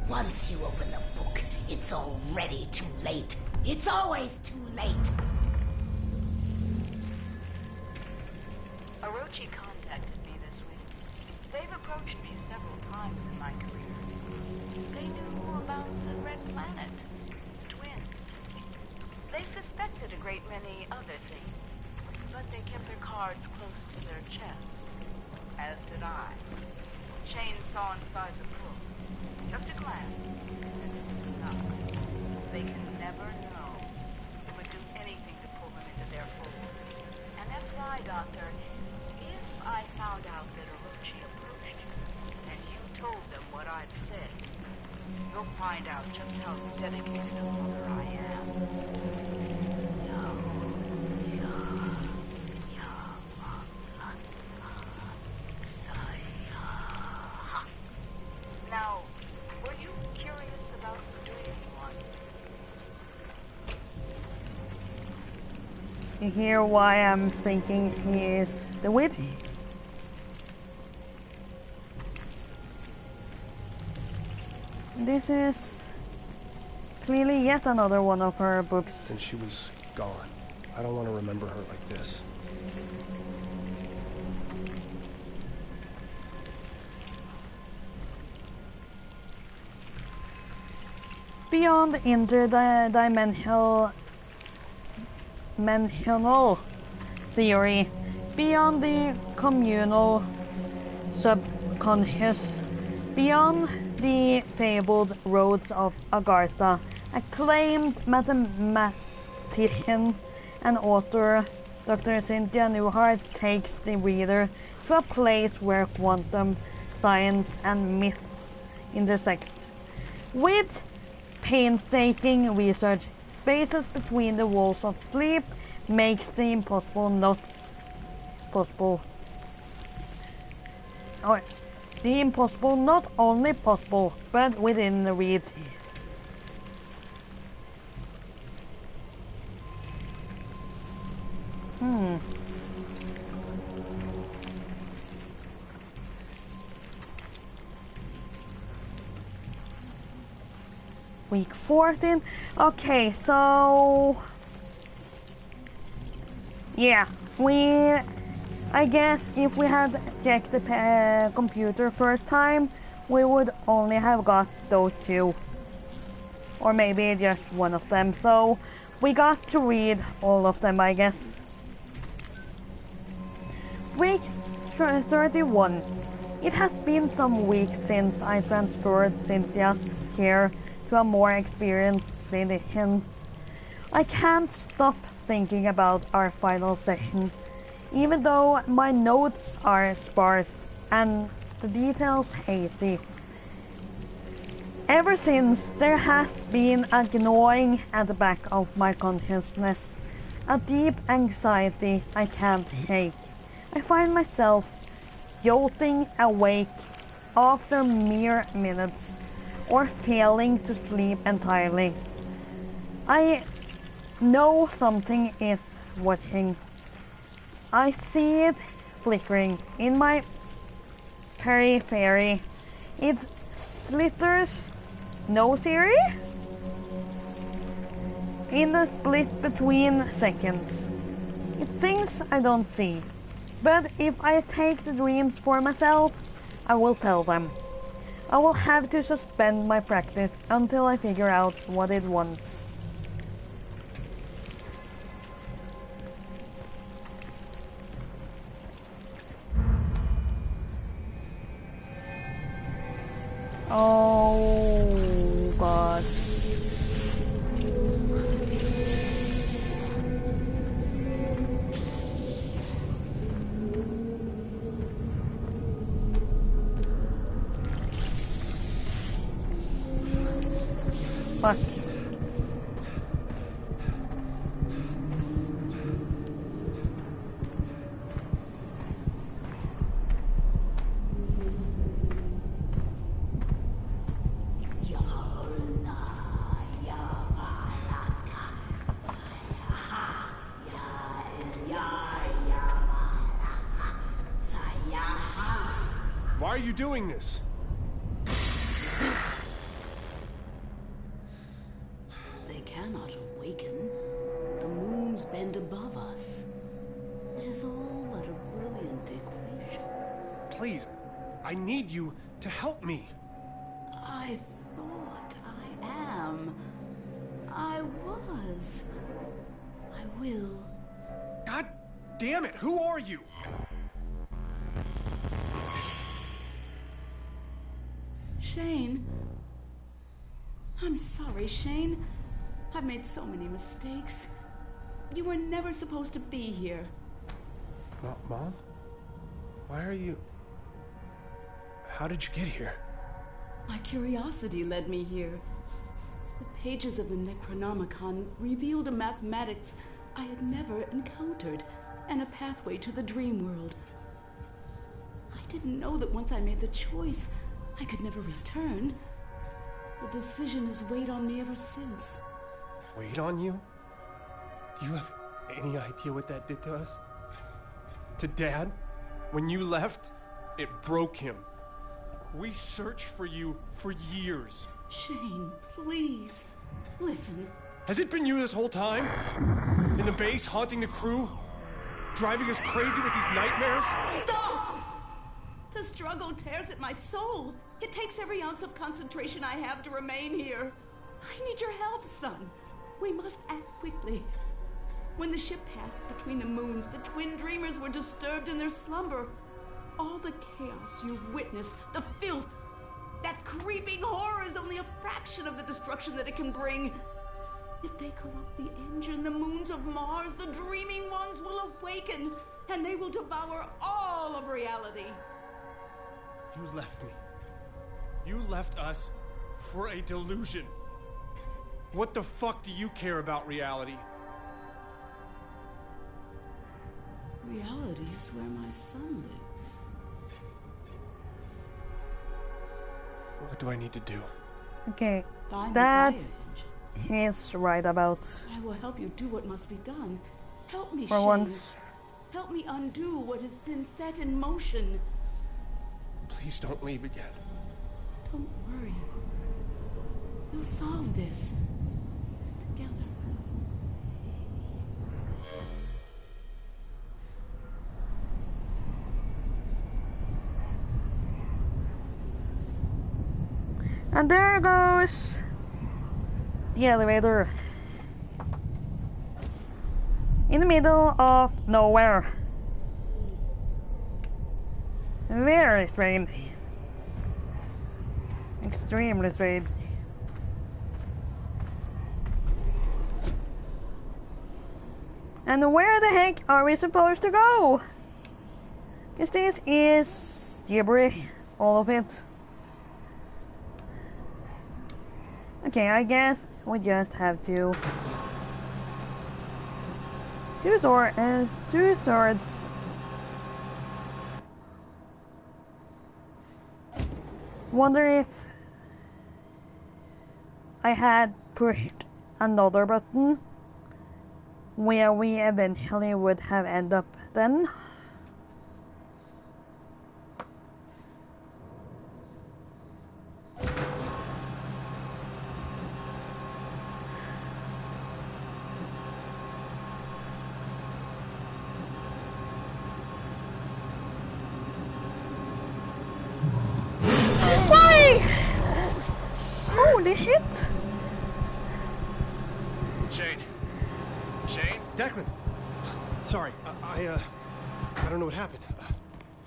Speaker 2: Once you open the book, it's already too late. It's always too late.
Speaker 4: Orochi contacted me this week. They've approached me several times in my career. They knew about the Red Planet, twins. They suspected a great many other things, but they kept their cards close to their chest. As did I. Shane saw inside the book. Just a glance, and it was enough. They can never know. They would do anything to pull them into their fold. And that's why, Doctor, if I found out that Orochi approached you, and you told them what I've said, you'll find out just how dedicated a mother I am. Now, were you curious about the dreaming ones?
Speaker 1: You hear why I'm thinking he is the witch? This is clearly yet another one of her books.
Speaker 3: And she was gone. I don't want to remember her like this.
Speaker 1: Beyond interdimensional theory, beyond the communal subconscious, beyond the fabled roads of Agartha, acclaimed mathematician and author Dr. Cynthia Newhart takes the reader to a place where quantum science and myth intersect. With painstaking research, spaces between the walls of sleep makes the impossible not possible. Or the impossible not only possible, but within the reach. week 14. Okay, so yeah, I guess if we had checked the computer first time, we would only have got those two, or maybe just one of them. So we got to read all of them, I guess. Week 31. It has been some weeks since I transferred Cynthia's care to a more experienced clinician. I can't stop thinking about our final session, even though my notes are sparse and the details hazy. Ever since, there has been a gnawing at the back of my consciousness, a deep anxiety I can't shake. I find myself jolting awake after mere minutes, or failing to sleep entirely. I know something is watching. I see it flickering in my periphery. It slitters, no Siri? In the split between seconds. It thinks I don't see. But if I take the dreams for myself, I will tell them. I will have to suspend my practice until I figure out what it wants. Oh God. Fuck.
Speaker 3: Why are you doing this?
Speaker 2: They cannot awaken. The moons bend above us. It is all but a brilliant equation.
Speaker 3: Please, I need you to help me.
Speaker 2: I thought I am. I was. I will.
Speaker 3: God damn it, who are you?
Speaker 5: Shane. I'm sorry, Shane. I've made so many mistakes. You were never supposed to be here.
Speaker 3: Mom? Why are you... How did you get here?
Speaker 5: My curiosity led me here. The pages of the Necronomicon revealed a mathematics I had never encountered, and a pathway to the dream world. I didn't know that once I made the choice, I could never return. The decision has weighed on me ever since.
Speaker 3: Weighed on you? Do you have any idea what that did to us? To Dad? When you left, it broke him. We searched for you for years.
Speaker 5: Shane, please, listen.
Speaker 3: Has it been you this whole time? In the base, haunting the crew? Driving us crazy with these nightmares?
Speaker 5: Stop! The struggle tears at my soul. It takes every ounce of concentration I have to remain here. I need your help, son. We must act quickly. When the ship passed between the moons, the twin dreamers were disturbed in their slumber. All the chaos you've witnessed, the filth, that creeping horror is only a fraction of the destruction that it can bring. If they corrupt the engine, the moons of Mars, the dreaming ones will awaken, and they will devour all of reality.
Speaker 3: You left me. You left us for a delusion. What the fuck do you care about reality?
Speaker 5: Reality is where my son lives.
Speaker 3: What do I need to do?
Speaker 1: Okay,
Speaker 5: Find
Speaker 1: that
Speaker 5: the Gaia engine.
Speaker 1: he's right about.
Speaker 5: I will help you do what must be done. Help me,
Speaker 1: For
Speaker 5: Shane.
Speaker 1: once.
Speaker 5: Help me undo what has been set in motion.
Speaker 3: Please don't leave again.
Speaker 5: Don't worry. We'll solve this. Together.
Speaker 1: And there goes the elevator. In the middle of nowhere. Very strange. Extremely strange. And where the heck are we supposed to go? Because this is gibberish, all of it. Okay, I guess we just have to two swords. Wonder if I had pushed another button where we eventually would have ended up then. Holy shit!
Speaker 3: Shane? Shane? Declan! Sorry, I don't know what happened.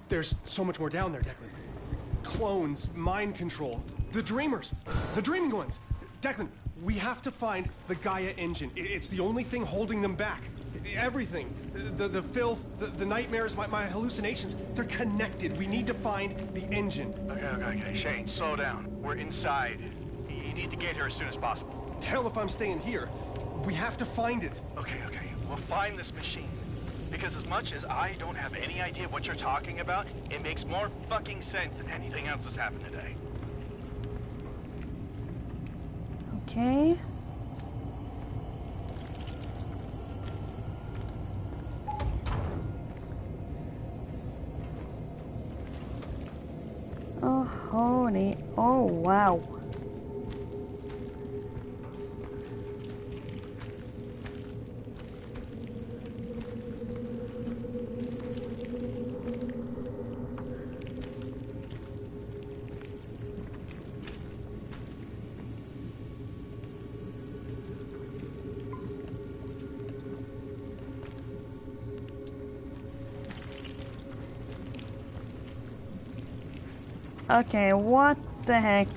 Speaker 3: There's so much more down there, Declan. Clones, mind control, the Dreamers, the Dreaming Ones. Declan, we have to find the Gaia engine. It's the only thing holding them back. Everything. The filth, the nightmares, my hallucinations, they're connected. We need to find the engine.
Speaker 6: Okay. Shane, slow down. We're inside. You need to get here as soon as possible.
Speaker 3: Hell if I'm staying here. We have to find it.
Speaker 6: Okay. We'll find this machine. Because as much as I don't have any idea what you're talking about, it makes more fucking sense than anything else that's happened today.
Speaker 1: Okay. Oh, holy. Oh, wow. Okay, what the heck?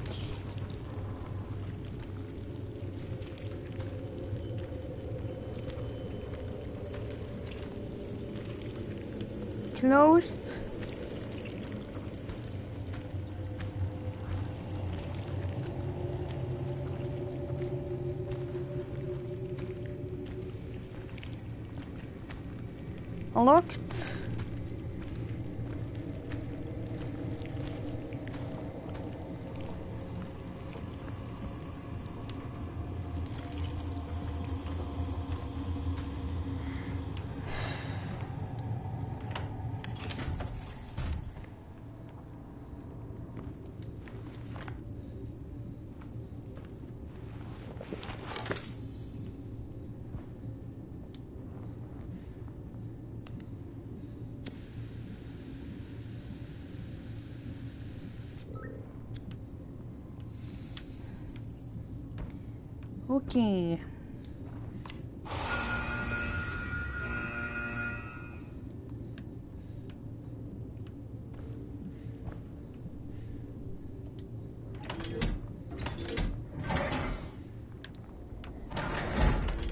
Speaker 1: Closed. Locked. Okay.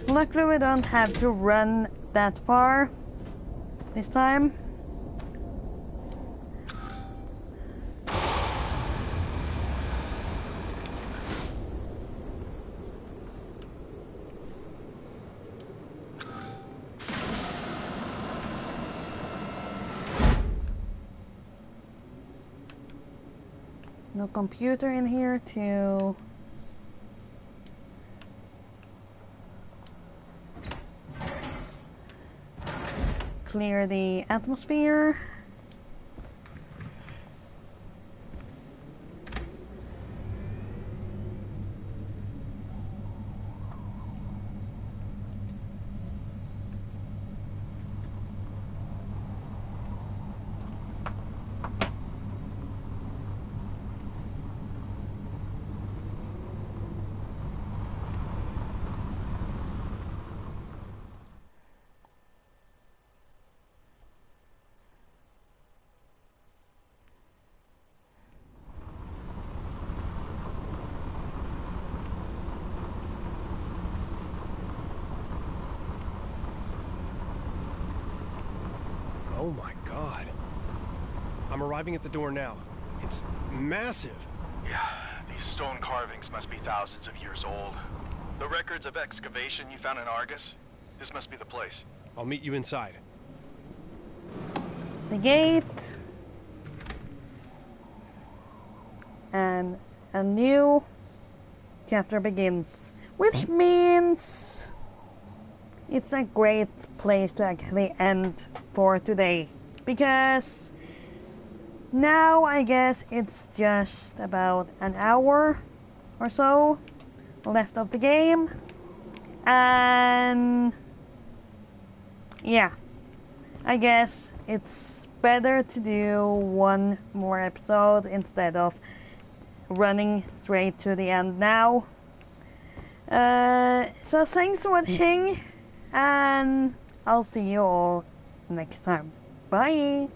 Speaker 1: Luckily we don't have to run that far this time. No computer in here to clear the atmosphere.
Speaker 3: I'm arriving at the door now. It's massive.
Speaker 6: Yeah, these stone carvings must be thousands of years old. The records of excavation you found in Argus? This must be the place.
Speaker 3: I'll meet you inside.
Speaker 1: The gate. And a new chapter begins. Which means it's a great place to actually end for today. Because now I guess it's just about an hour or so left of the game. And yeah, I guess it's better to do one more episode instead of running straight to the end now. So thanks for watching, and I'll see you all next time. Bye!